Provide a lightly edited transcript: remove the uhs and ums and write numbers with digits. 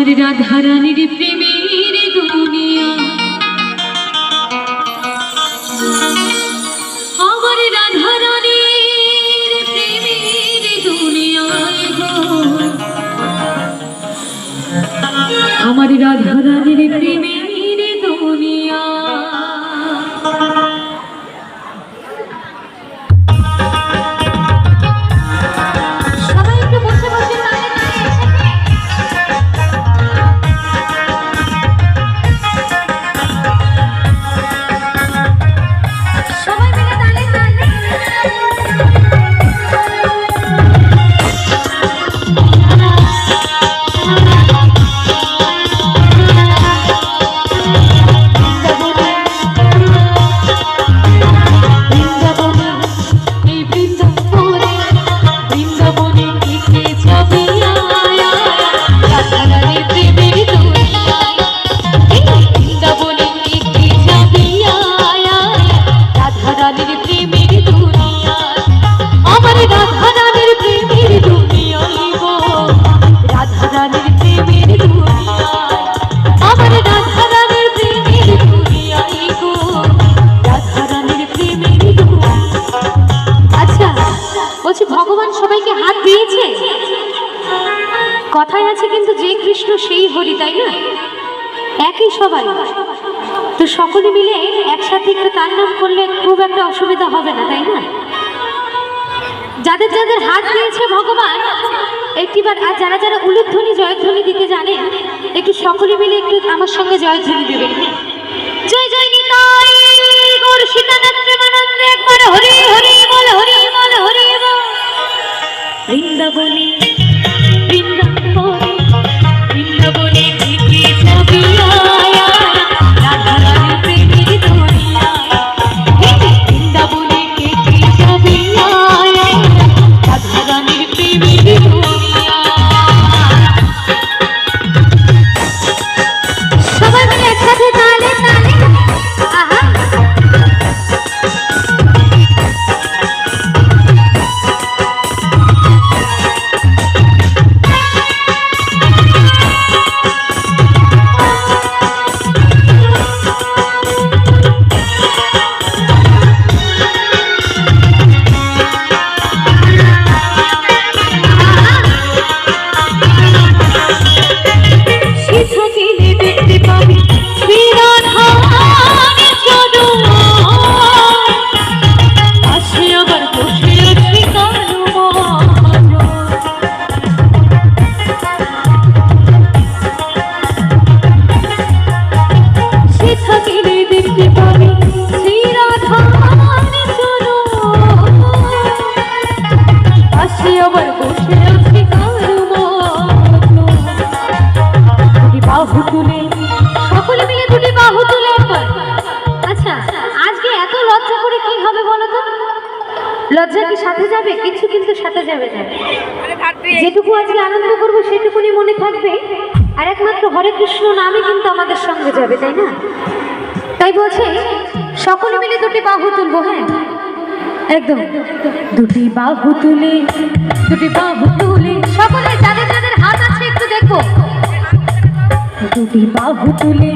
আমার রাধা রানীর প্রেমের দুনিয়া, আমার রাধা রানীর প্রেমের দুনিয়ায় গো, আমার রাধা রানীর প্রেমের দুনিয়া। ভগবান সবাইকে হাত দিয়েছে, কথায় আছে কিন্তু যে কৃষ্ণ সেই হরি, তাই না? একই সবাই তো, সকলে মিলে একসাথে একটু তার নাম করলে খুব একটা অসুবিধা হবে না, তাই না? যাদের যাদের হাত দিয়েছে ভগবান একটিবার, আর যারা যারা উলুধ্বনি জয়ধ্বনি দিতে জানেন একটু সকলে মিলে একটু আমার সঙ্গে জয়ধ্বনি দেবেন। জয় জয় নিতাই গৌর সীতানাথ প্রেমানন্দে, একবার হরি হরি বল, হরি বল, হরি বল। বৃন্দাবনে বৃন্দাবনে বৃন্দাবনে থেকে ছবি আয়া, রাধা রানী প্রেমের দুনিয়া। বৃন্দাবনে থেকে ছবি আয়া, রাধা রানীর প্রেমের দুনিয়া। সবাই মিলে একসাথে তালে তালে, আহা সকলে মিলে দুটি বাহু তুলে। আচ্ছা, আজকে এত লজ্জা করে কি হবে বলো তো? লজ্জা কি সাথে যাবে? কিছু কিন্তু সাথে যাবে না। যেটুকু আজকে আনন্দ করবো সেটুকুনি মনে থাকবে, আর একমাত্র হরে কৃষ্ণ নামই কিন্তু আমাদের সঙ্গে যাবে, তাই না? তাই বলছে সকলে মিলে দুটি বাহু তুলবো। হ্যাঁ, একদম দুটি বাহু তুলে, দুটি বাহু তুলে, সকলে যাদের যাদের হাত আছে একটু দেখবো। দুটি বাহু তুলে